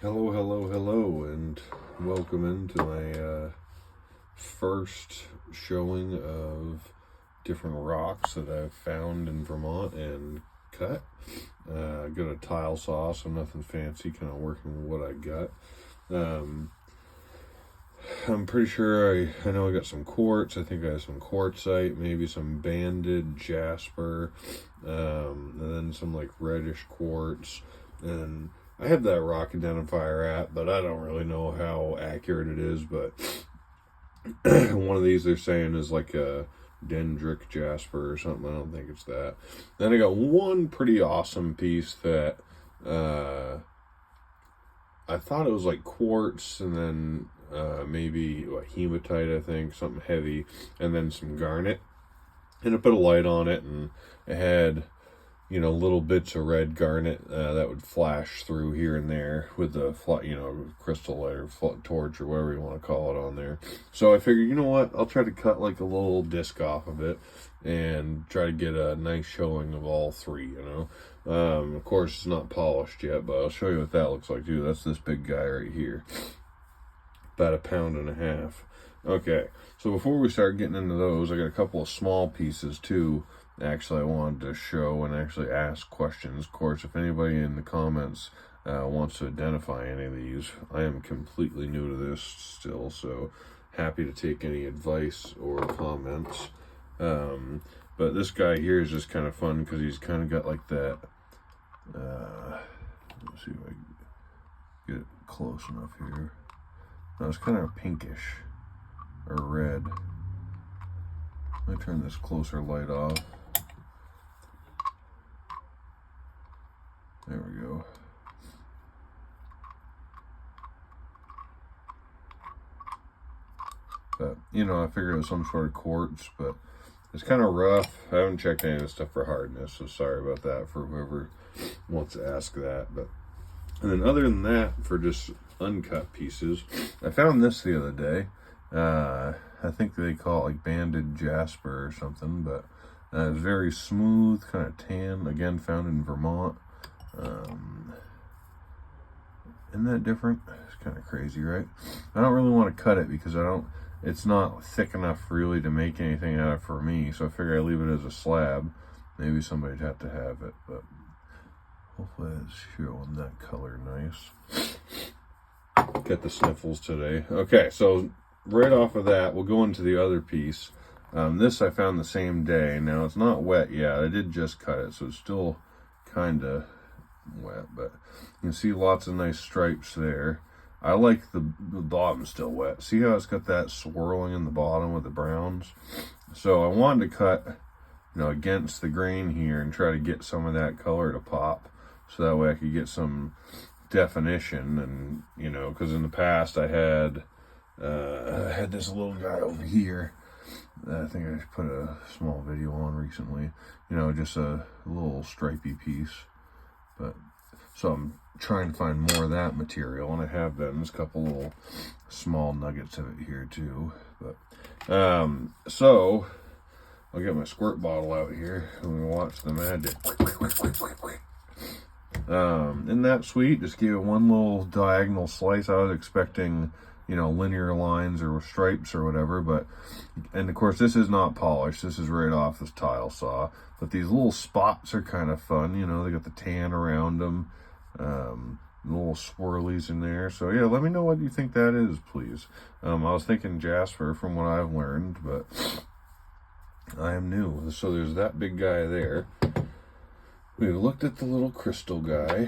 Hello, hello, hello, and welcome into my first showing of different rocks that I've found in Vermont and cut. I got a tile saw, so nothing fancy, kind of working with what I got. I'm pretty sure I know I got some quartz. I think I have some quartzite, maybe some banded jasper, and then some like reddish quartz. And I have that rock identifier app, but I don't really know how accurate it is. But one of these they're saying is like a dendritic jasper or something. I don't think it's that. Then I got one pretty awesome piece that I thought it was like quartz, and then maybe hematite, I think, something heavy, and then some garnet. And I put a light on it, and it had, little bits of red garnet that would flash through here and there with the, crystal light or torch or whatever you want to call it on there. So I figured, you know what, I'll try to cut like a little disc off of it and try to get a nice showing of all three, Of course, it's not polished yet, but I'll show you what that looks like too. That's this big guy right here. About 1.5 pounds. Okay, so before we start getting into those, I got a couple of small pieces too. Actually, I wanted to show and actually ask questions. Of course, if anybody in the comments wants to identify any of these, I am completely new to this still, so happy to take any advice or comments. But this guy here is just kind of fun because he's kind of got like that. Let's see if I can get it close enough here. Now it's kind of pinkish or red. Let me turn this closer light off. There we go. But, I figured it was some sort of quartz, but it's kind of rough. I haven't checked any of this stuff for hardness, so sorry about that for whoever wants to ask that. But, and then other than that, for just uncut pieces, I found this the other day. I think they call it like banded jasper or something, but it's very smooth, kind of tan. Again, found in Vermont. Isn't that different? It's kind of crazy, right? I don't really want to cut it because it's not thick enough really to make anything out of it for me, so I figure I leave it as a slab. Maybe somebody'd have to have it, but hopefully it's showing that color nice. Get the sniffles today. Okay, so right off of that, we'll go into the other piece. This I found the same day. Now, it's not wet yet. I did just cut it, so it's still kind of wet, but you can see lots of nice stripes there. I like the bottom still wet. See how it's got that swirling in the bottom with the browns? So I wanted to cut, against the grain here and try to get some of that color to pop, so that way I could get some definition. And because in the past I had this little guy over here that I think I put a small video on recently, just a little stripy piece. But so I'm trying to find more of that material, and I have them. There's a couple little small nuggets of it here too. But so I'll get my squirt bottle out here and we watch the magic. Isn't that sweet? Just give it one little diagonal slice. I was expecting, linear lines or stripes or whatever, and of course this is not polished. This is right off this tile saw, but these little spots are kind of fun. They got the tan around them, little swirlies in there. So yeah, let me know what you think that is, please. I was thinking jasper from what I've learned, but I am new. So there's that big guy there. We looked at the little crystal guy,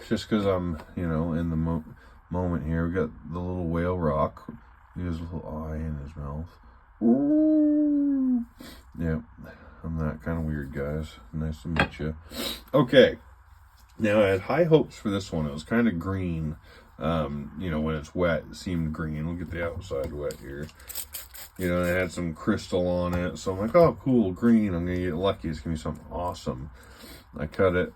just because I'm, in the moment here. We got the little whale rock. He has a little eye in his mouth. Ooh. Yeah, I'm that kind of weird, guys. Nice to meet you. Okay, now I had high hopes for this one. It was kind of green. When it's wet, it seemed green. We'll get the outside wet here. It had some crystal on it, so I'm like, oh, cool, green. I'm gonna get lucky. It's gonna be something awesome. I cut it,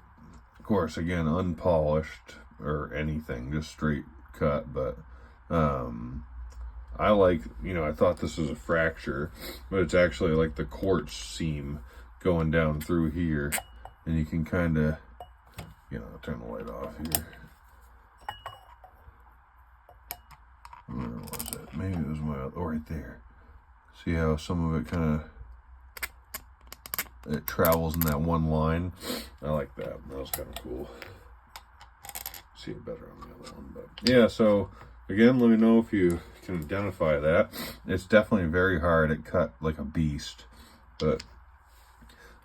of course, again, unpolished or anything, just straight cut, but I like, I thought this was a fracture, but it's actually like the quartz seam going down through here, and you can kind of, turn the light off here. right there. See how some of it kind of, it travels in that one line. I like that. That was kind of cool. See it better on the other one, but yeah. So again, let me know if you can identify that. It's definitely very hard. It cut like a beast. But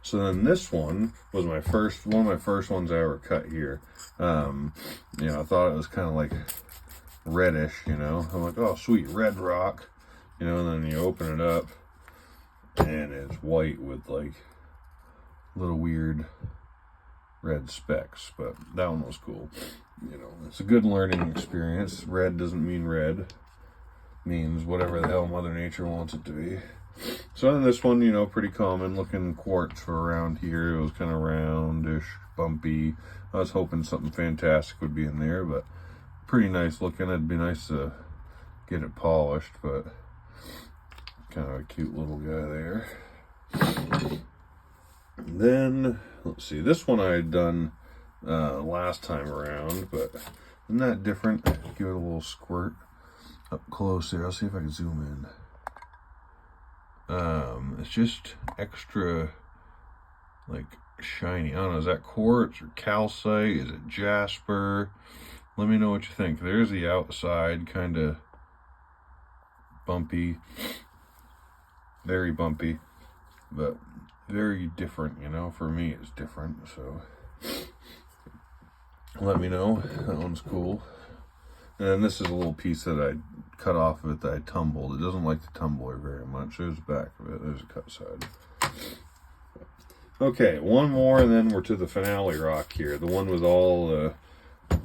so then this one was one of my first ones I ever cut here. You know, I thought it was kind of like reddish, you know. I'm like, oh sweet, red rock, you know, and then you open it up and it's white with like little weird red specks. But that one was cool. You know, it's a good learning experience. Red doesn't mean red. It means whatever the hell Mother Nature wants it to be. So then this one, you know, pretty common looking quartz for around here. It was kind of roundish, bumpy. I was hoping something fantastic would be in there, but pretty nice looking. It'd be nice to get it polished, but kind of a cute little guy there. And then, let's see, this one I had done last time around, but isn't that different? Give it a little squirt up close there. I'll see if I can zoom in. It's just extra like shiny. I don't know, is that quartz or calcite? Is it jasper? Let me know what you think. There's the outside, kind of bumpy, very bumpy, but very different, you know. For me it's different, so let me know. That one's cool. And then this is a little piece that I cut off of it that I tumbled. It doesn't like the tumbler very much. There's the back of it. There's a cut side. Okay, one more and then we're to the finale rock here. The one with all the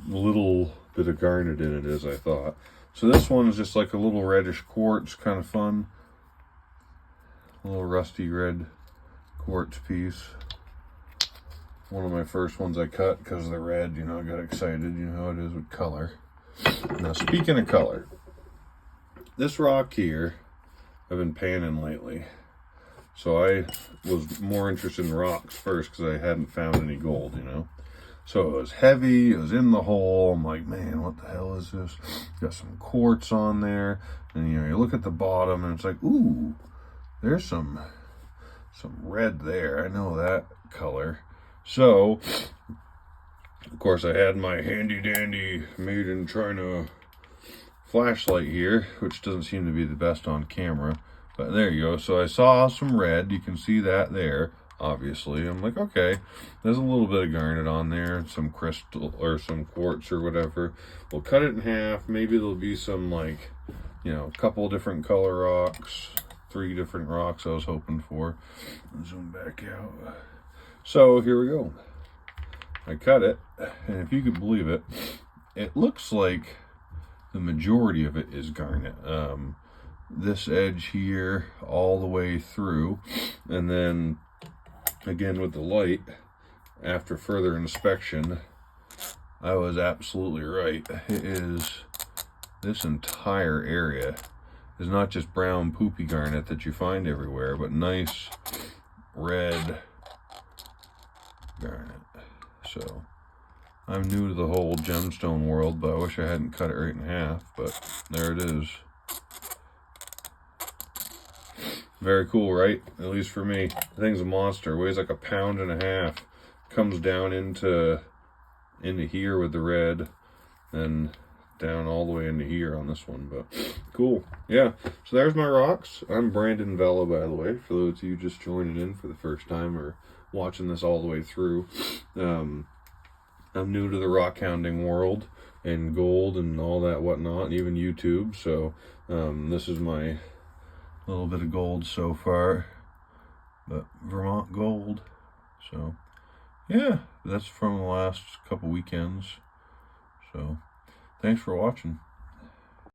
little bit of garnet in it, as I thought. So this one is just like a little reddish quartz, kind of fun. A little rusty red quartz piece. One of my first ones I cut because of the red, you know, I got excited. You know how it is with color. Now, speaking of color, this rock here, I've been panning lately. So I was more interested in rocks first because I hadn't found any gold, you know. So it was heavy, it was in the hole. I'm like, man, what the hell is this? Got some quartz on there. And, you know, you look at the bottom and it's like, ooh, there's some red there. I know that color. So, of course, I had my handy dandy made in China flashlight here, which doesn't seem to be the best on camera, but there you go. So I saw some red. You can see that there, obviously. I'm like, okay, there's a little bit of garnet on there, some crystal or some quartz or whatever. We'll cut it in half. Maybe there'll be some, like, you know, a couple different color rocks, 3 different rocks I was hoping for. Zoom back out. So here we go. I cut it, and if you could believe it, it looks like the majority of it is garnet. This edge here all the way through, and then again with the light, after further inspection, I was absolutely right. It is, this entire area is not just brown poopy garnet that you find everywhere, but nice red garnet. So I'm new to the whole gemstone world, but I wish I hadn't cut it right in half, but there it is. Very cool, right? At least for me. The thing's a monster. Weighs like 1.5 pounds. Comes down into here with the red, and down all the way into here on this one. But cool. Yeah. So there's my rocks. I'm Brandon Vella, by the way, for those of you just joining in for the first time or watching this all the way through. I'm new to the rock hounding world and gold and all that whatnot, and even YouTube. So this is my little bit of gold so far, but Vermont gold. So yeah, that's from the last couple weekends. So thanks for watching.